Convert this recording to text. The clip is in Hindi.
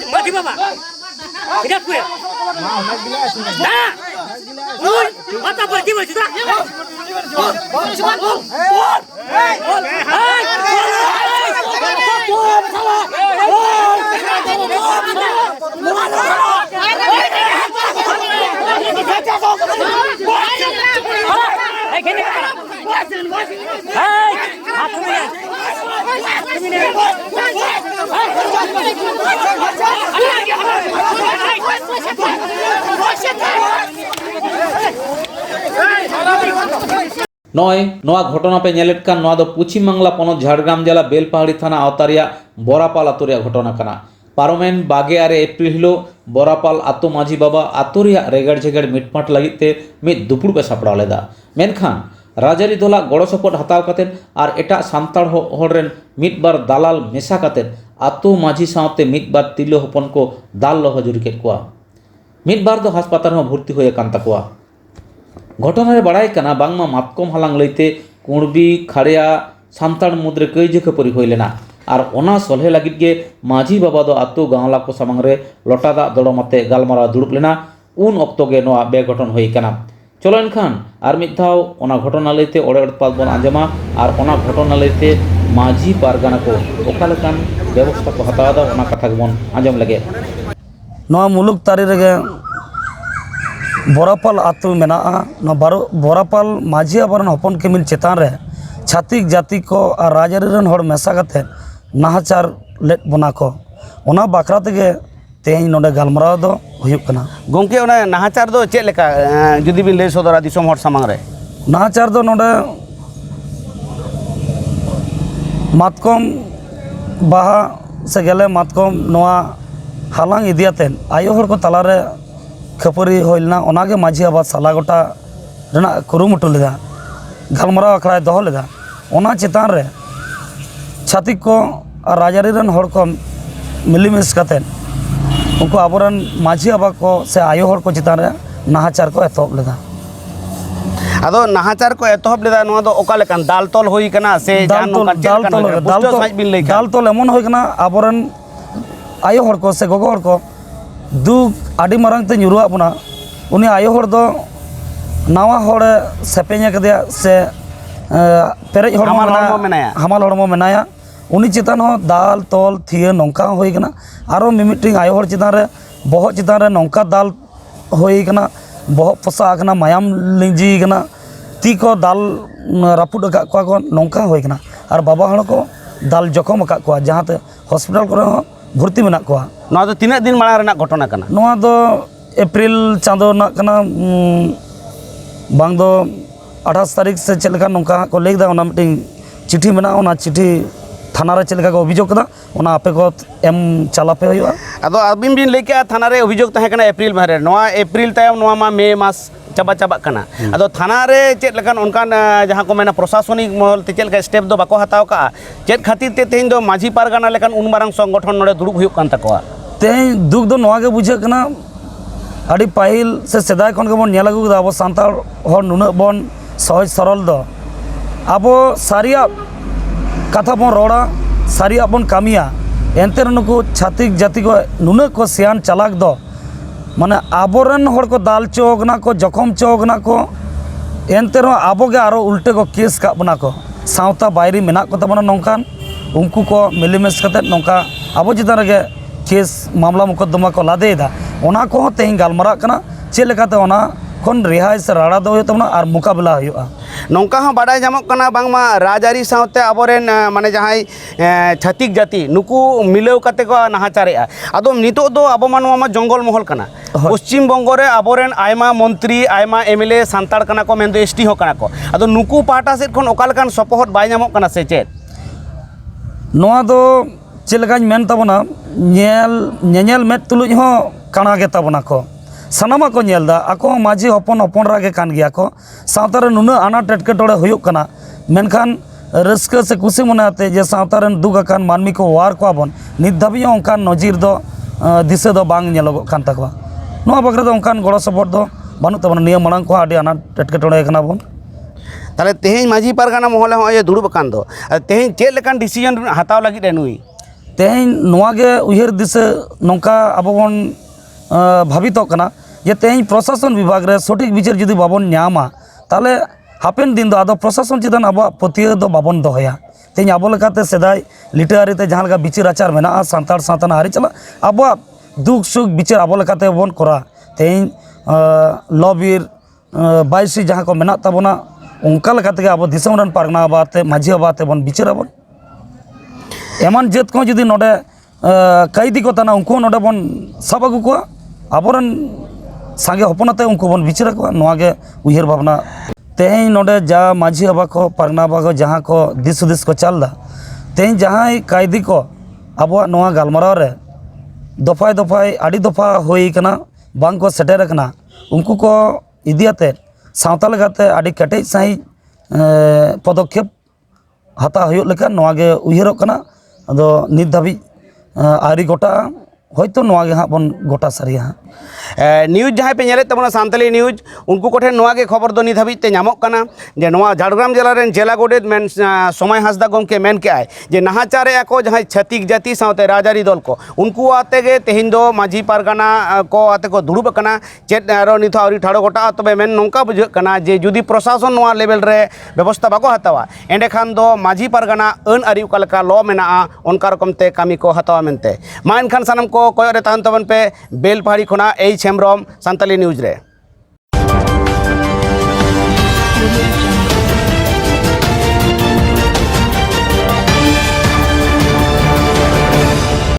Mati baba. Tidak kue. Nah. Mata berarti berjuta. নয় নোয়া ঘটনা পে নেলেট কান নোয়া দো পশ্চিম বাংলা পনत झाड़ग्राम जिला बेलपाहाड़ी थाना आवतारिया बोरापाल आतोरिया घटना कना पारोमेन 12 एप्रिल हिलो बोरापाल आतो माझी बाबा आतोरिया रेगड़ झेगड़ मिटमाट लगिते मिद दुपुर को सापड़ा लेदा मेनखान राजारी दोला गड़ो सपोर्ट हताव कातेन आर एटा सान्ताड़ होड़रेन मिद बार दालाल मेसा कातेन आतो माझी सावते मिद बार तिलो हपन को दाल लह जुरी केद कोआ मिद बार दो हासपाताल में भर्ती होय कान ताकोआ घटना बड़ाई कना बांगमा मातकम हालांग लैते कुणबी खाड़िया सान्ताड़ मुद्रे कईजे खपरी होय लेना और ओना सलहे लगित गे माझी बाबा दो आतो गावला को सामंग रे लोटा दाग दड़ोमाते गालमारा दुड़ुब लेना उन ऑक्तो गे नोआ बेघटन होय कना चलो एनखान आर मिद धाव ओना घटना लैते ओड़े ओड़पाल बोन आंजमा और ओना घटना लैते माझी पारगाना को ओका लेकान व्यवस्था को हताव दा ओना कथा गे बोन आंजम लगे नोआ मुलुक तारी रेगे बोरापाल आतो मेना बोरापाल माझी आबरन हपन केमिल चेतान रे छातिक जाति को और राजारी रन होड़ मेसा कते नाहाचार लेट बना को ओना बाखरा तेगे तेज नोडे गालमराव दो हुयुक कना गोंके ओना नाहाचार दो चेक लेका जुदी बिन लय सदरा दिसोम होड़ सामांग रे नाहाचार दो नोडे मातकम बाहा से गेले मातकम नोआ हालांग इदियातेन आयो होड़ को तलारे खपरी होइलना ओनागे माझी आबा साला गोटा रेना कुरुमुटु लेदा गालमराव अखड़ा दोहो लेदा ओना चेतान रे छातिक को और राजारी रन होड़ को मिलीमिस कते उनको आबरन माझी आबा को से आयो होड़ को चेतान रे नाहाचार को एतहब लेदा आदो नाहाचार को एतहब लेदा नोआ दो ओका लेकान दाल तोल होई कना से जान नो दाल तोल एमन होई कना आबरन आयो होड़ को से गोगो होड़ को दु आडी मारंग ते ᱧᱩᱨᱩᱣᱟ बना उनी आयो होड़ दो नावा होड़ सेपेña कदिया से पेरेज हमाल हड़मो मेनाया उनी चितान हो दाल तोल थिए नौका होई कना आरो मिमिटिंग आयो होड़ चितान रे बहत चितान रे नौका दाल होई कना बहत फसा कना मायाम लिंजी कना ती को दाल रापुड का को नौका होई कना और बाबा हड़ को दाल जखम का को जहां ते हॉस्पिटल करे भर्ती मेना को नोआ दो तीना दिन माड़ा रेना घटना कना नोआ दो एप्रिल चाँदो ना कना बांग दो 28 तारीख से चल लेका नौका को लेदा ओना मिटिंग चिट्ठी मेना ओना चिट्ठी थाना रे चल लेका को अभियोग कदा ओना आपे को एम चलापे होया आदो अबिन बिन लेके थाना रे अभियोग तहे कना एप्रिल मारे नोआ एप्रिल तायम नोआ मा मे मास चाबा चाबा कना आदो थाना रे चेत लेकान उनकान जहां को मेना प्रशासनिक महल ते चेल का स्टेप दो बाको हताव का चेत खातिर ते तेन दो माझी पारगाना लेकान उन मारंग संगठन नोडे दुरुब हुयुक कान ताकोआ तेज दुख दो नोआ के बुझे कना अड़ी पाहिल से सेदाय खन के बन नेल अगु दा अब सांताल हर नुना बन सहज सरल दो अब सारिया कथा बन रोड़ा सारिया बन कामिया एनते नुकु छातिक जाति को नुना को सियान चालाक दो माने आबोरन होड़ को दाल चौगना को जखम चौगना को एनते रो आबो के आरो उल्टे को केस का बना को सावता बायरी मेना को तबना नौकान उनको को मिलीमेस कते नौका आबो चितान रे केस मामला मुकदमा को लादेदा ओना को तेज गालमरा कना चेक लेकाते ओना खन रिहाई से राड़ा दो तबना और मुकाबला हुआ नौका हो बाडाय जामक कना बांगमा राजारी सावते आबोरेन माने जहाई छातिक जाति नुकु मिलेव कते को नाहाचारेआ आदो नितो दो आबो मानवा मा जंगल महल कना पश्चिम बंग रे आबोरेन आयमा मंत्री आयमा एमएलए सांताड़ कना को मेन दो एसटी हो कना को आदो नुकु पाटा सेट खन ओकालकान सपोहट बाय जामक कना से चेत नोआ दो चेलकाñ मेन तबना नेल मेद तुलुज हो काना गे तबना को सानामा को नेलदा आको माझी हपन हपन रागे कान गया को सावता रे नुना आनाट एटकेटोड़े हुयुक कना मेनखान रस्का से खुशी मनाते जे सावता रे दुग कान मानमी को वार को बन नित धाबी ओंकान नजीर दो दिसे दो बांग नेलोग कान तकवा नोआ बगरे दो ओंकान गड़ो सपोर्ट दो बानु तबना नियम मांग को आडी आनाट एटकेटोड़े कना बन ताले तेहें माझी पारगाना महल हो ये दुड़ुब कान दो तेहें चेक लेकान डिसीजन हताव लगी रे नुई तेहें नोआगे उयहर दिशा नौका अब बन भावितोग कना जे तेहें प्रशासन विभाग रे सठिक विचार जुदी बाबन न्यामा ताले हापेन दिन दो आदो प्रशासन चितान अब पतिया दो बाबन दोहया तेहें अब लेकाते सेदाय लिटारी ते जहां लगा विचार आचार मेना सांतार साताना आरि चला अब दुख सुख विचार अब लेकाते बन करा तेहें लॉबीर बाईसी जहां को मेना ताबोना उनका लेकाते अब दिसम रन पारगना बाते माझी बाते बन विचार बन एमान जेत को जुदी नोडे कैदी को तना उनको नोडे बन सब अगु को आबरन सांगे हपनाते उनको बन विचार को नोआगे उयहर भावना तेहें नोडे जा माझी बाबा को पारगना बाबा को जहां को दिस हुदिस को चलदा तेहें जहां कैदी को अब नोआ गालमाराव रे दफाय दफाय आड़ी दफा होई कना बांग को सेटेर कना उनको को इदियाते सावता लगाते आड़ी केटेज सही पदक्षेप हाता हुयुग लेका नोआगे उयहरोग कना अदो नित धाबी आरी गोटा होयतो नोआगे हां बन गोटा सारिया हां न्यूज जहाँ पे नेले तबना सानताली न्यूज उनको कोठे नोआगे खबर दो नित हाबिज ते नामक कना जे नोआ झाड़ग्राम जिला रेन जिला गोडेत मेन समय हांसदा गमके मेन के आय जे नाहाचारे को जहाँ छत्तीक जाति सावते राजारी दल को उनको आते गे तेहिन दो माझी पारगाना को आते को दुड़ुब कना चेत आरो नित आवरी ठाड़ो गोटा तबे मेन नोंका बुझाग कना जे जुदी प्रशासन नोआ लेवल रे व्यवस्था बाको हतावा एंडे खान दो माझी पारगाना अन आरि उकालका लॉ मेना उनका रकम ते कामी को हतावा मेनते मा एनखान सानम को कोय रे ताहन तबन पे बेलपहाड़ी खोना एच हेम्ब्रम सानताली न्यूज रे।